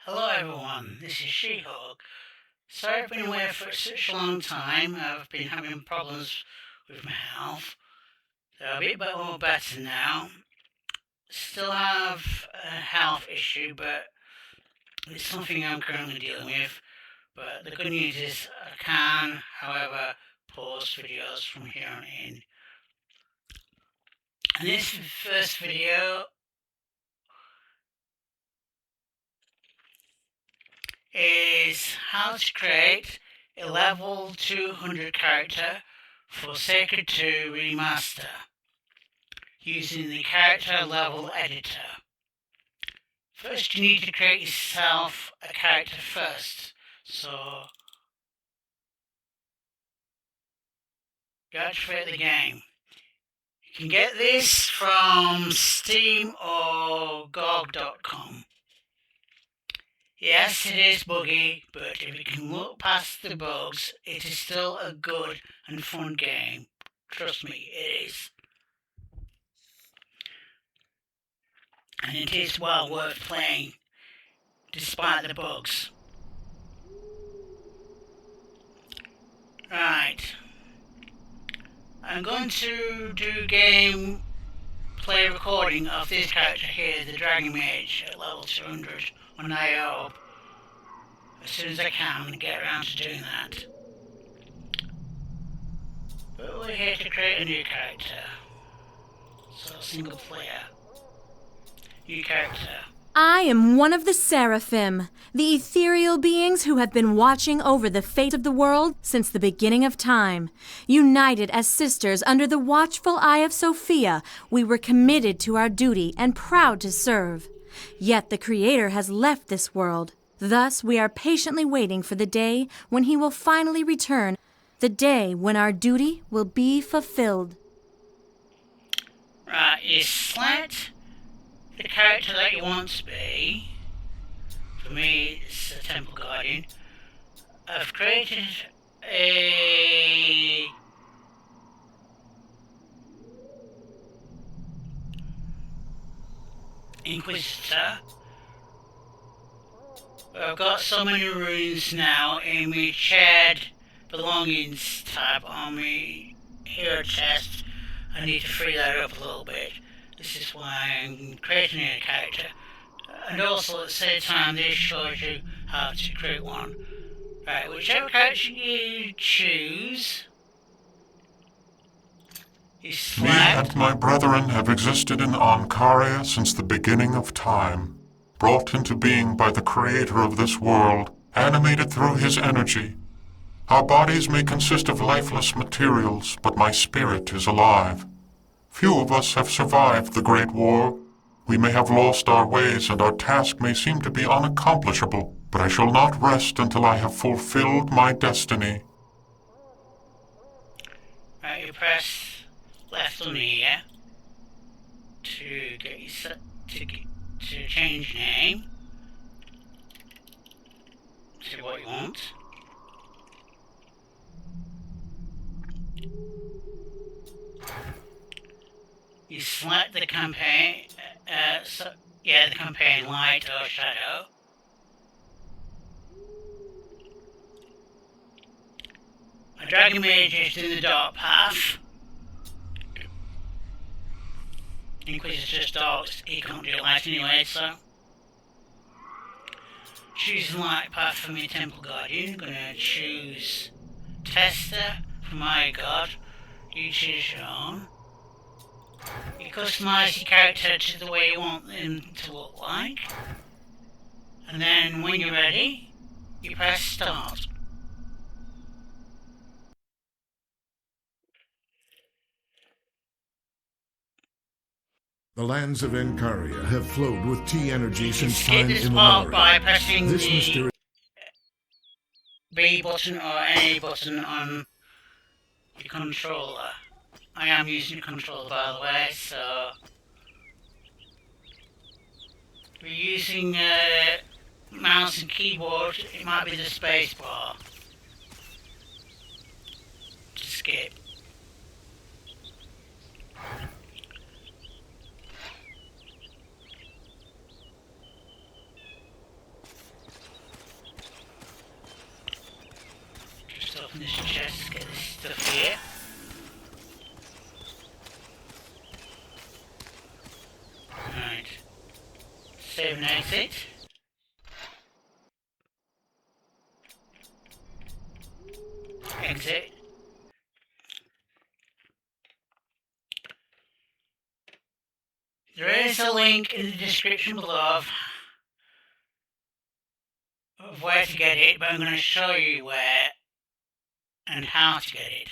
Hello everyone, this is She-Hulk. Sorry I've been away for such a long time. I've been having problems with my health. They're a bit more better now. Still have a health issue, but it's something I'm currently dealing with. But the good news is I can, however, pause videos from here on in. And this first video is how to create a level 200 character for Sacred 2 Remaster using the character level editor. First you need to create yourself a character first, so you activate the game. You can get this from Steam or GOG.com. Yes, it is buggy, but if you can look past the bugs, it is still a good and fun game. Trust me, it is. And it is well worth playing, despite the bugs. Right. I'm going to do game play recording of this character here, the Dragon Mage, at level 200 on IO. As soon as I can get around to doing that. But we're here to create a new character. So single player. New character. I am one of the Seraphim, the ethereal beings who have been watching over the fate of the world since the beginning of time. United as sisters under the watchful eye of Sophia, we were committed to our duty and proud to serve. Yet the Creator has left this world. Thus we are patiently waiting for the day when He will finally return, the day when our duty will be fulfilled. Right, you select the character that you want to be. For me, it's a Temple Guardian. I've created a Inquisitor. I've got so many runes now in my shared belongings tab on my hero chest. I need to free that up a little bit. This is why I'm creating a character. And also at the same time this shows you how to create one. Right, whichever character you choose, you Me select. and my brethren have existed in Ankaria since the beginning of time, brought into being by the creator of this world, animated through his energy. Our bodies may consist of lifeless materials, but my spirit is alive. Few of us have survived the Great War. We may have lost our ways, and our task may seem to be unaccomplishable, but I shall not rest until I have fulfilled my destiny. Right, you press left on here to get you set to change name to what you want. You select the campaign, the campaign light or shadow. A Dragon Mage is in the dark path. Inquisitor's dark, he can't do light anyway, so. Choosing light path for my Temple Guardian. I'm gonna choose Tester for my god. You choose your own. You customise your character to the way you want them to look like. And then when you're ready, you press start. The lands of Ankaria have flowed with tea energy since Skip time this part by immemorial. pressing This the mystery B button or any button on your controller. I am using a controller by the way, so if you're using mouse and keyboard, it might be the space bar to skip. Open this chest, get this stuff here. Right. Save and exit. Exit. There is a link in the description below of where to get it, but I'm going to show you where and how to get it.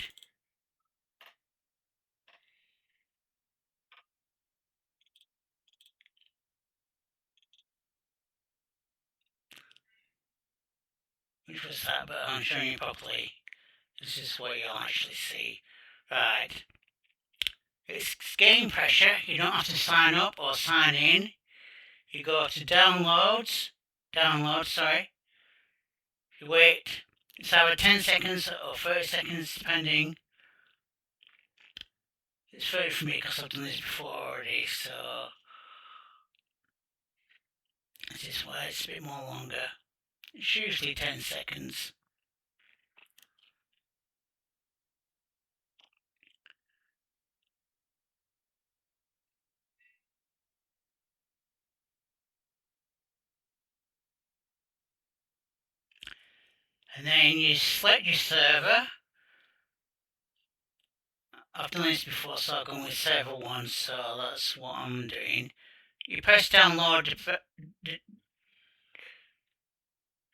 Which was that, but I'm showing you properly. This is what you'll actually see. Right. It's game pressure. You don't have to sign up or sign in. You go to download, sorry. You wait. It's either 10 seconds or 30 seconds, depending. It's 30 for me because I've done this before already, so this is why it's a bit more longer. It's usually 10 seconds. And then you select your server. I've done this before, so I've gone with server 1, so that's what I'm doing. You press download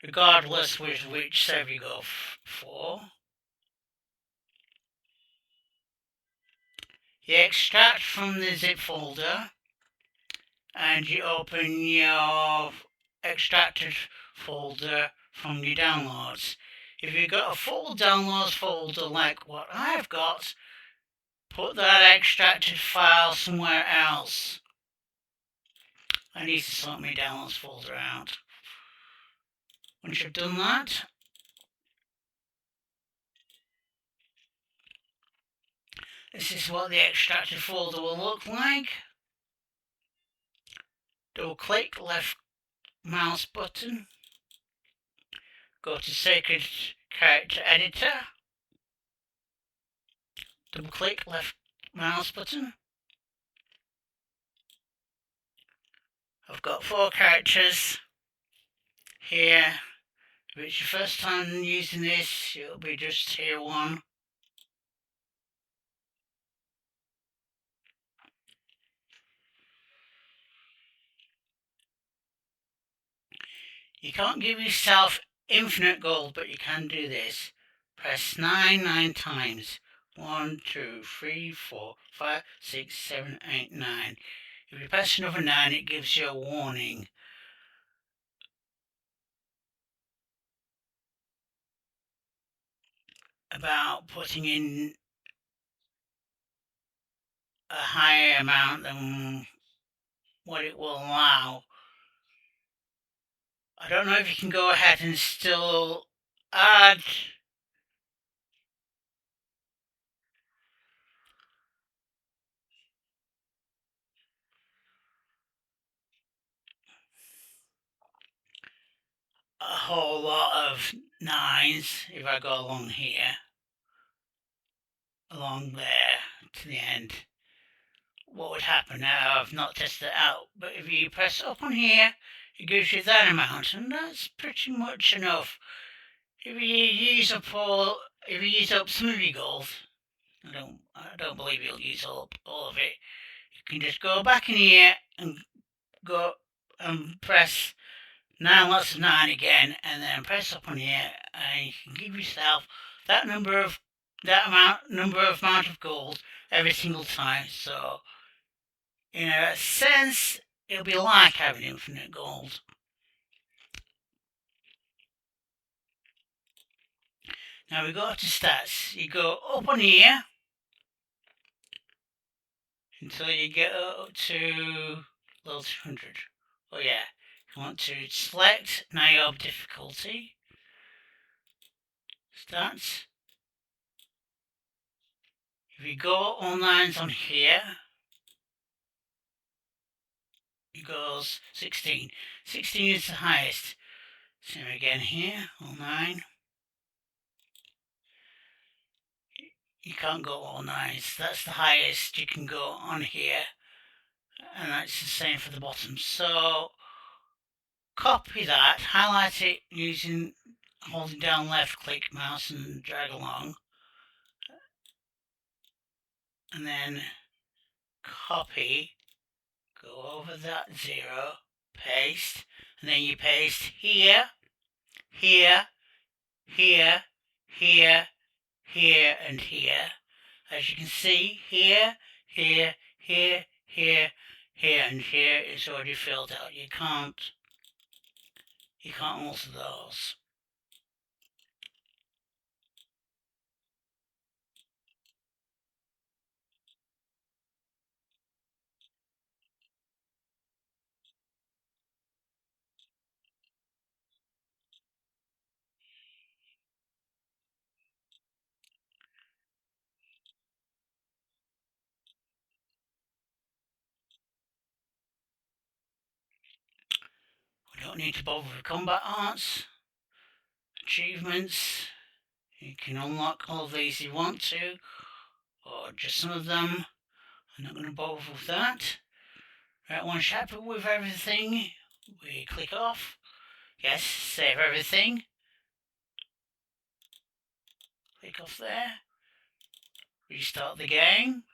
regardless with which server you go for. You extract from the zip folder and you open your extracted folder from your downloads. If you've got a full downloads folder like what I've got, put that extracted file somewhere else. I need to sort my downloads folder out. Once you've done that, this is what the extracted folder will look like. Double click left mouse button, go to Sacred Character Editor, double click left mouse button. I've got 4 characters here. If it's your first time using this, it'll be just tier 1. You can't give yourself infinite gold, but you can do this. Press 9 times. 1, 2, 3, 4, 5, 6, 7, 8, 9. If you press another 9, it gives you a warning. About putting in a higher amount than what it will allow. I don't know if you can go ahead and still add a whole lot of 9s if I go along here, along there to the end. What would happen now? I've not tested it out, but if you press up on here, it gives you that amount, and that's pretty much enough. If you use up some of your gold, I don't believe you'll use all of it. You can just go back in here and go and press 9 lots of 9 again, and then press up on here, and you can give yourself that amount of gold every single time. So, in a sense, it'll be like having infinite gold. Now we go to stats. You go up on here until you get up to level 200. Oh yeah, you want to select Niobe difficulty. Stats. If you go all 9s on here, it goes 16. 16 is the highest. Same again here, all 9. you can't go all 9. So that's the highest you can go on here. And that's the same for the bottom. So copy that, highlight it using holding down left click mouse and drag along. And then copy, go over that 0, paste, and then you paste here, here, here, here, here, and here. As you can see, here, here, here, here, here, and here is already filled out. You can't alter those. We don't need to bother with combat arts, achievements. You can unlock all these if you want to, or just some of them. I'm not going to bother with that. Right, once you're happy with everything, we click off. Yes, save everything. Click off there. Restart the game.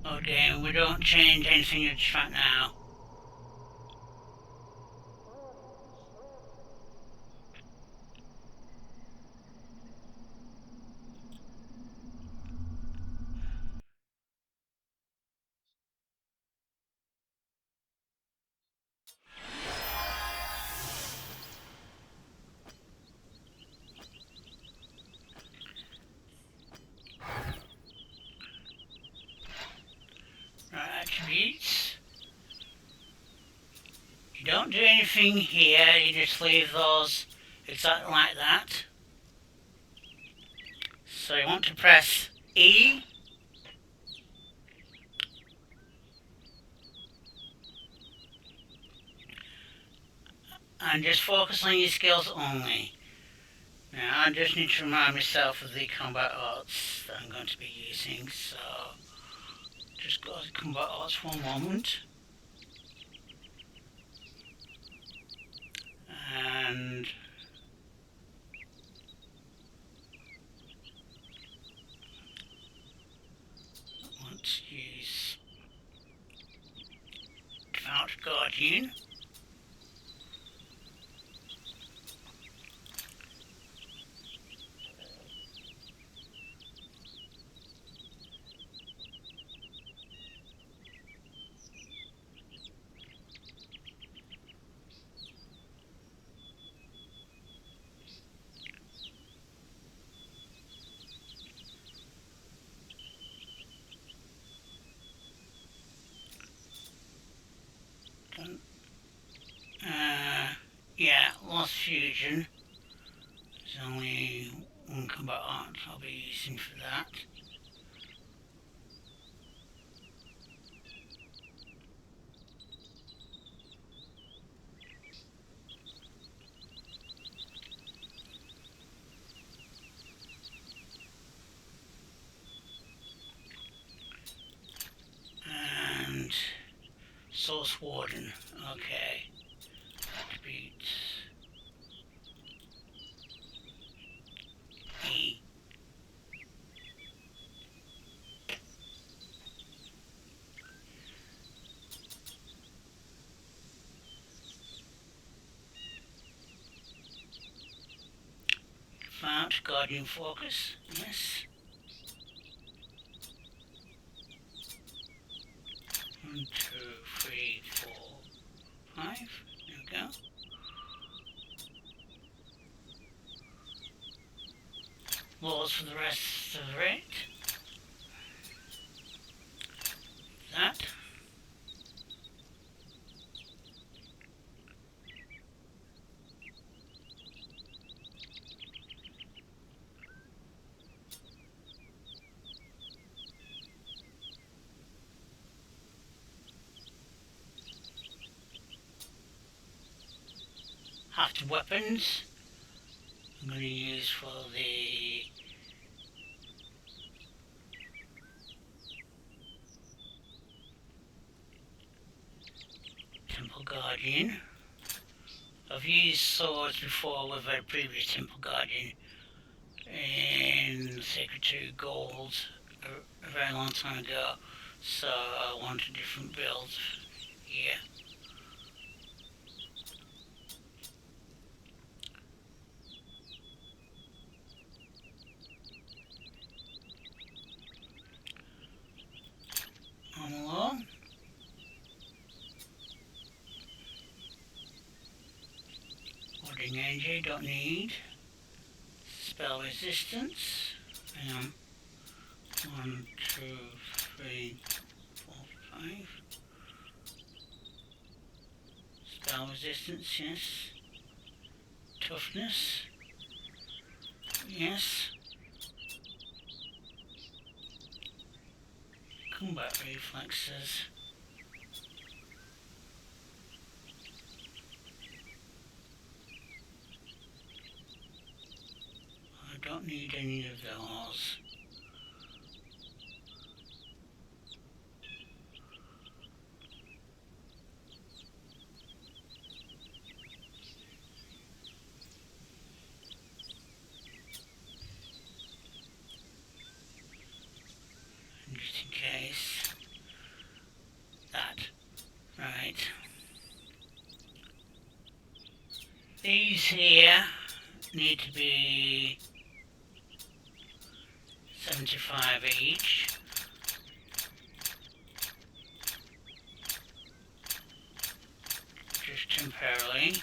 Okay, we don't change anything just right now. Right, attributes. You don't do anything here, you just leave those exactly like that. So you want to press E. And just focus on your skills only. Now I just need to remind myself of the combat arts that I'm going to be using, so just go to combat arts for a moment. And I want to use Devout Guardian. Yeah, Lost Fusion. There's only one combat art I'll be using for that. And Source Warden, okay. Attributes. E. Found Guardian Focus, yes. 1, 2, 3, 4, 5. There we go. laws for the rest of it. That. Half weapons I'm going to use for the Temple Guardian. I've used swords before with a previous Temple Guardian in Sacred 2 Gold a very long time ago, so I want a different build here. Armor. Warding energy, don't need. Spell resistance. Hang on. 1, 2, 3, 4, 5. Spell resistance, yes. Toughness. Yes. Combat reflexes. I don't need any of those. Just in case. That. Right. These here need to be 75 each. Just temporarily.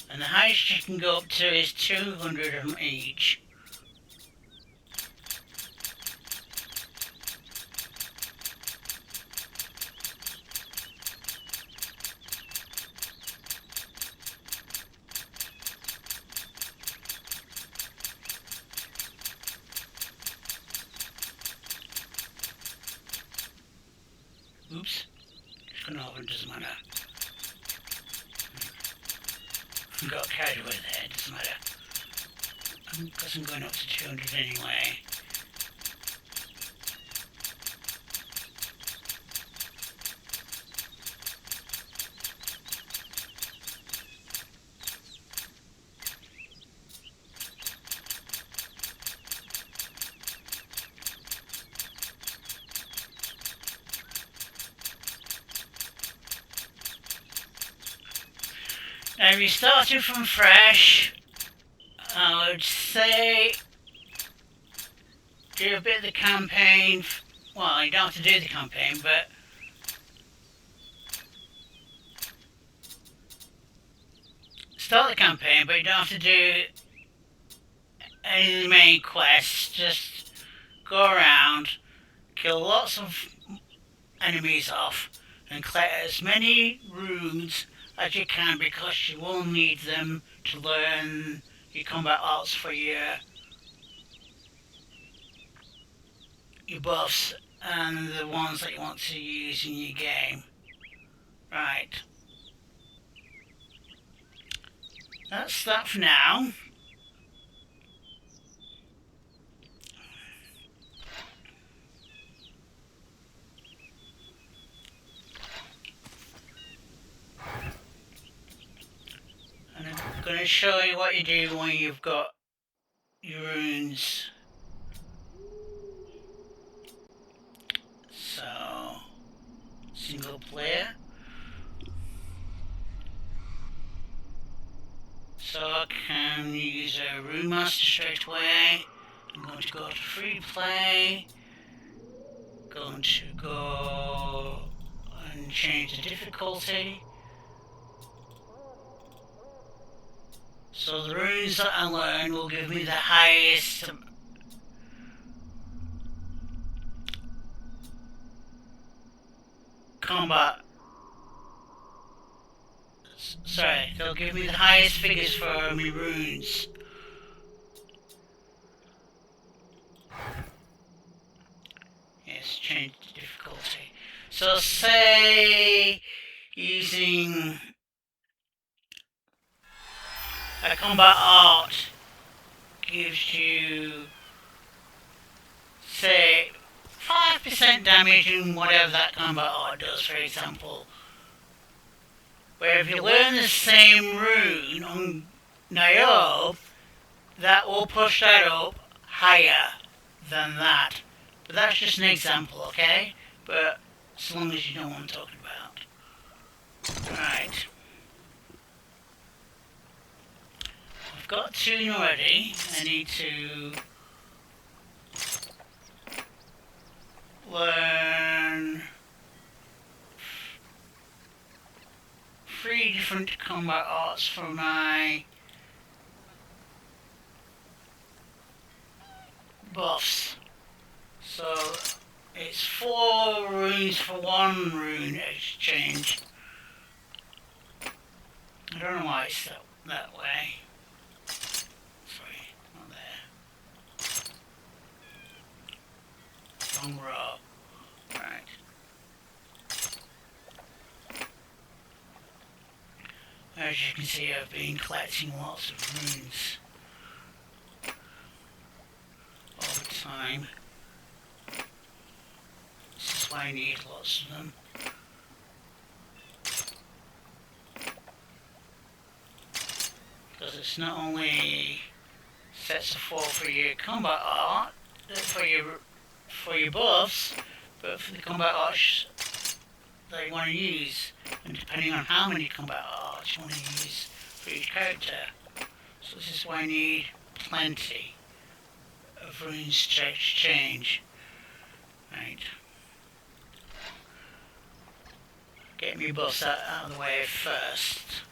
And the highest you can go up to is 200 of them each. Oops, just gonna open, doesn't matter. Got carried away there, it doesn't matter. Because I'm going up to 200 anyway. Now if you're starting from fresh, I would say do a bit of the campaign. Well, you don't have to do the campaign, but start the campaign, but you don't have to do any of the main quests. Just go around, kill lots of enemies off, and collect as many runes as you can, because you will need them to learn your combat arts for your buffs and the ones that you want to use in your game. Right. That's that for now. And I'm going to show you what you do when you've got your runes. single player. So I can use a Remaster straight away. I'm going to go to free play. Going to go and change the difficulty. So the runes that I learn will give me the highest combat. Sorry, they'll give me the highest figures for my runes. Yes, change the difficulty. So say using a combat art gives you, say, 5% damage in whatever that combat art does, for example. Where if you learn the same rune on Niobe, that will push that up higher than that. But that's just an example, okay? But as long as you know what I'm talking about. Right. I've got two already. I need to learn 3 different combat arts for my buffs. So it's 4 runes for 1 rune exchange. I don't know why it's that way. Sorry, not there. Wrong row. Right. As you can see, I've been collecting lots of runes all the time. This is why I need lots of them. Because it's not only sets of 4 for your combat art, for your buffs, but for the combat arts that you want to use, and depending on how many combat arts you want to use for each character. So this is why I need plenty of runes to exchange. Right. Get me buffs out of the way first.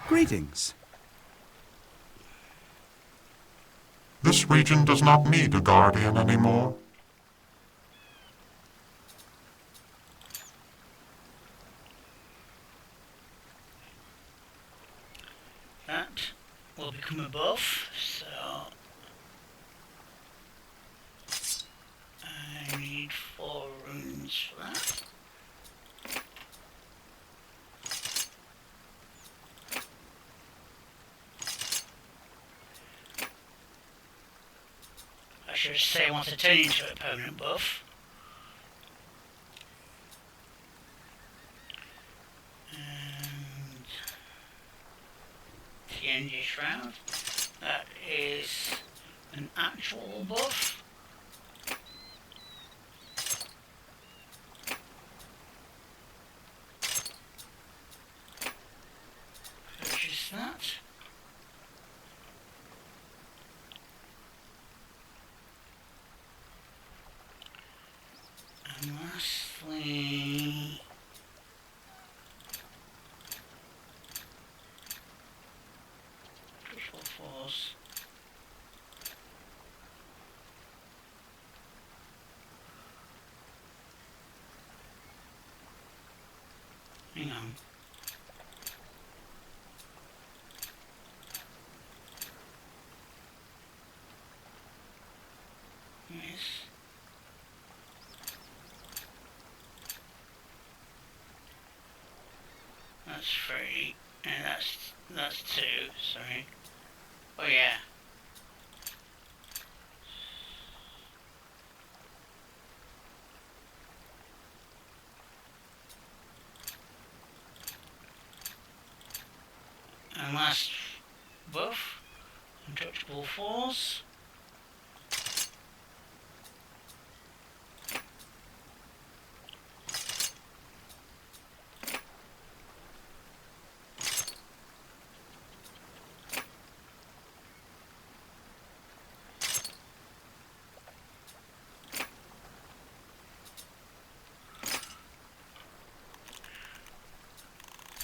Greetings. This region does not need a guardian anymore. That will become a buff, so I need 4 runes for that. I should say once I turn into a permanent buff. And the energy shroud. That is an actual buff. Purchase that. And lastly, critical force. Hang on. Yes. That's 3, and that's 2, sorry. Oh yeah. And last buff, untouchable force.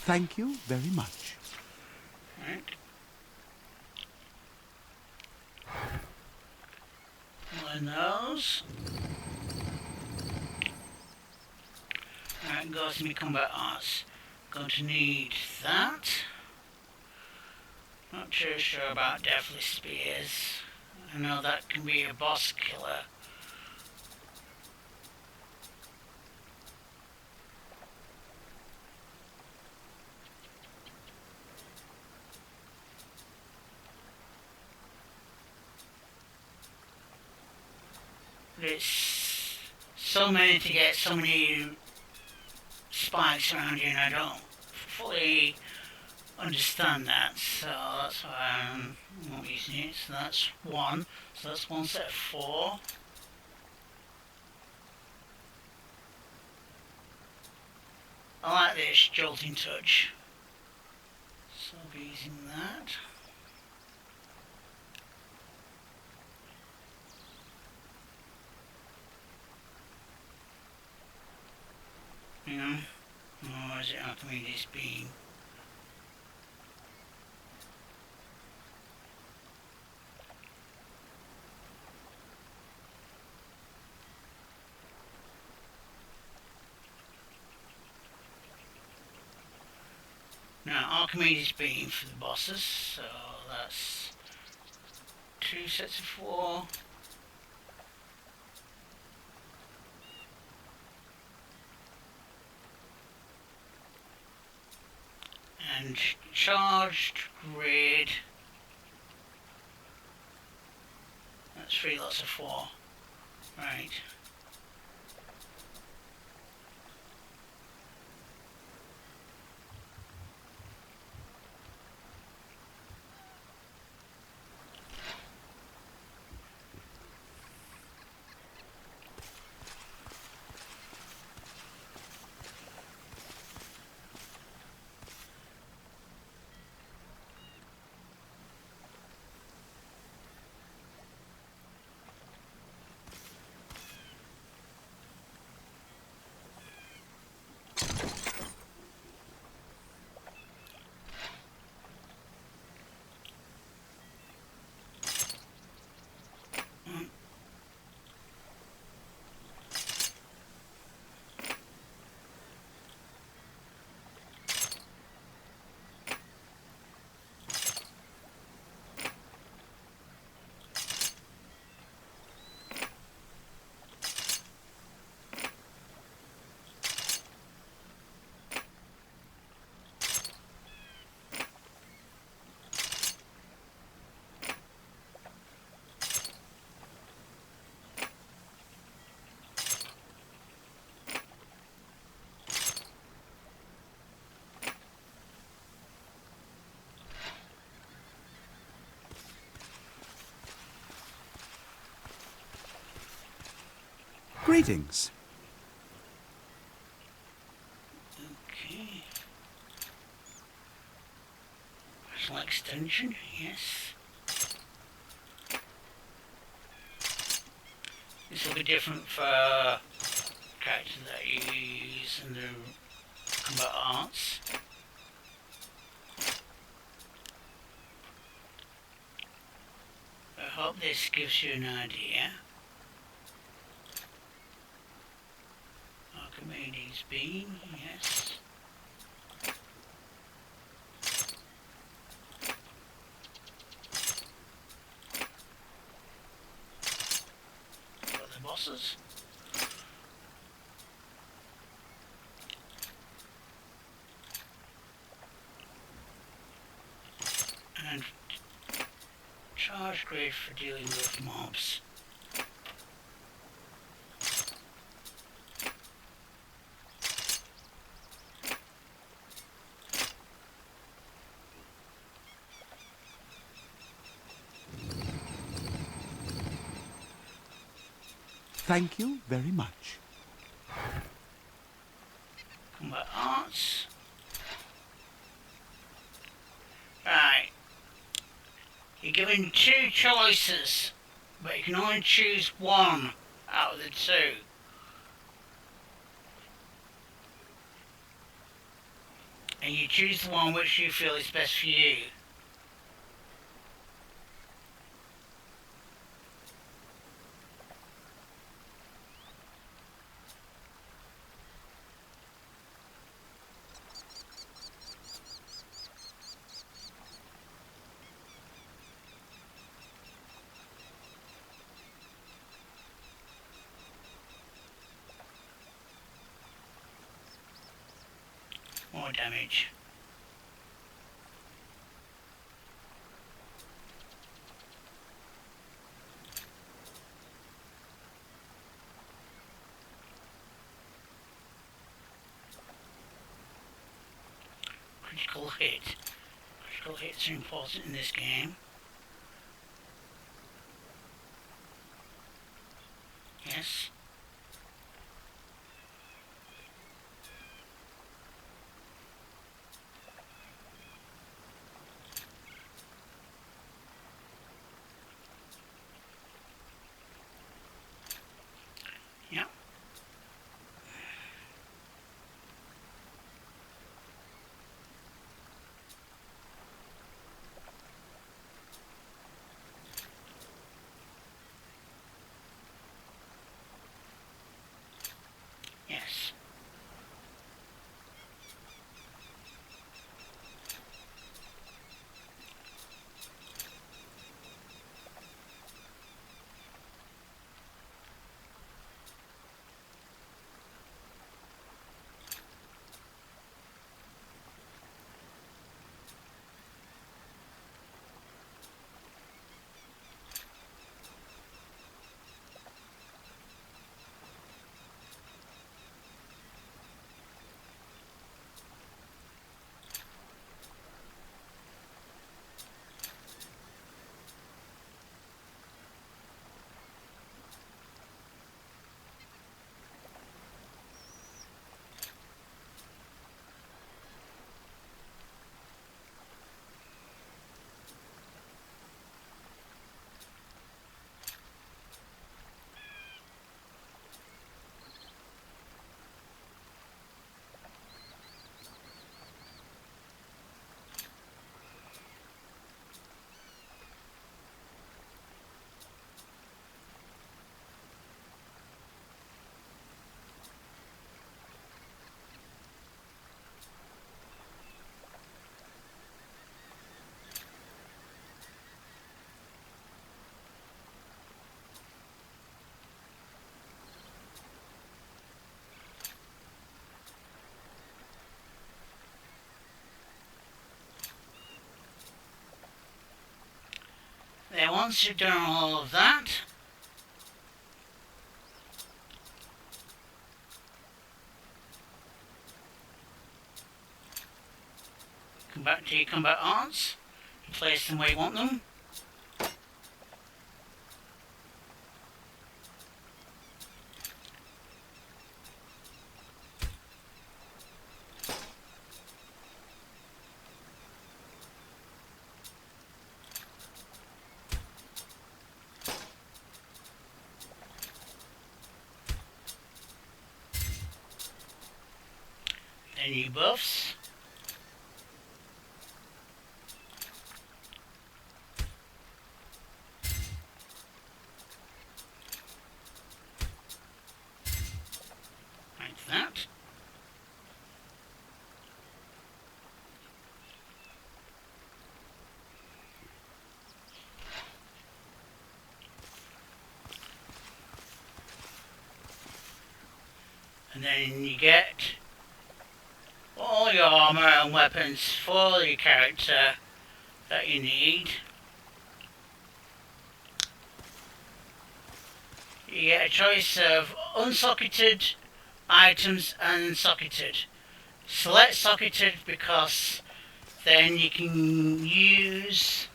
Thank you very much. Right. One of those. Right, go to me combat arts. Going to need that. Not too sure about Deathly Spears. I know that can be a boss killer. There's so many to get, so many spikes around you, and I don't fully understand that, so that's why I'm not using it. So that's one. So that's one set of 4. I like this jolting touch, so I'll be using that. Or is it Archimedes beam? Now Archimedes beam for the bosses, so that's 2 sets of 4. And charged grid. That's 3 lots of 4. Right. Greetings. Okay. Personal extension, yes. This will be different for characters that you use in the combat arts. I hope this gives you an idea. Archimedes beam, yes. For the bosses. And charge grid for dealing with mobs. Thank you very much. Combat arts. Right. You're given 2 choices, but you can only choose one out of the 2. and you choose the one which you feel is best for you. More damage. Critical hit. Critical hits are important in this game. Yes. Yep. Yes. Then once you've done all of that, come back to your combat arts, place them where you want them. Then your buffs. Like that. And then you get all your armour and weapons for your character that you need. You get a choice of unsocketed items and socketed. Select socketed because then you can use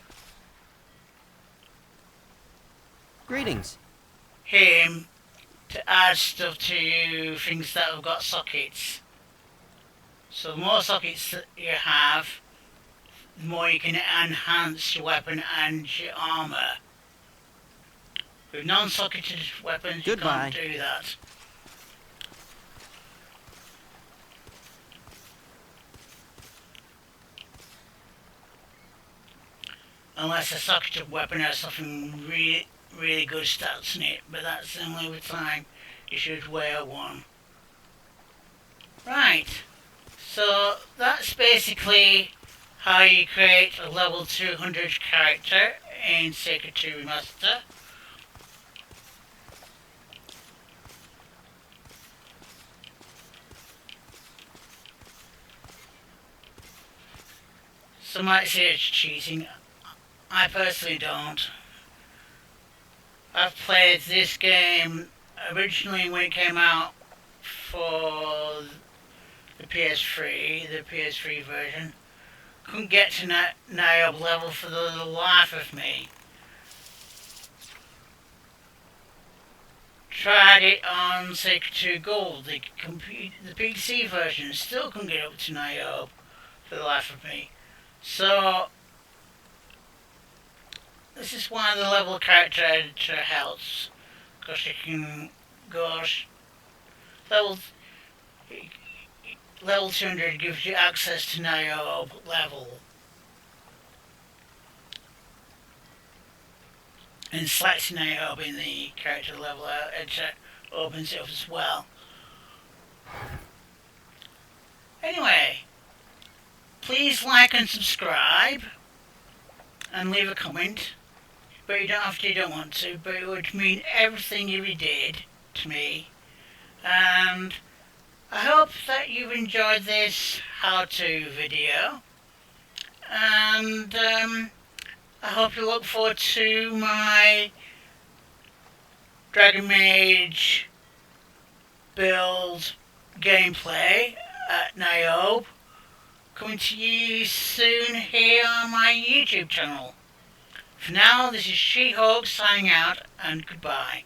Greetings. him to add stuff to things that have got sockets. So the more sockets that you have, the more you can enhance your weapon and your armour. With non-socketed weapons, Goodbye. you can't do that. unless a socket weapon has something really, really good stats in it, but that's the only time you should wear one. Right, so that's basically how you create a level 200 character in Sacred 2 Remaster. Some might say it's cheating. I personally don't. I've played this game originally when it came out for the PS3 version. Couldn't get to Niobe level for the life of me. Tried it on Sacred 2 Gold, the PC version, still couldn't get up to Niobe for the life of me. So, this is why the level character editor helps, because you can go level 200 gives you access to Niobe level. And selecting Niobe in the character level editor opens it up as well. Anyway, please like and subscribe and leave a comment. But you don't have to, you don't want to, but it would mean everything if you did to me. And I hope that you've enjoyed this how-to video. And I hope you look forward to my Dragon Mage build gameplay at Niobe coming to you soon here on my YouTube channel. For now, this is She-Hulk signing out, and goodbye.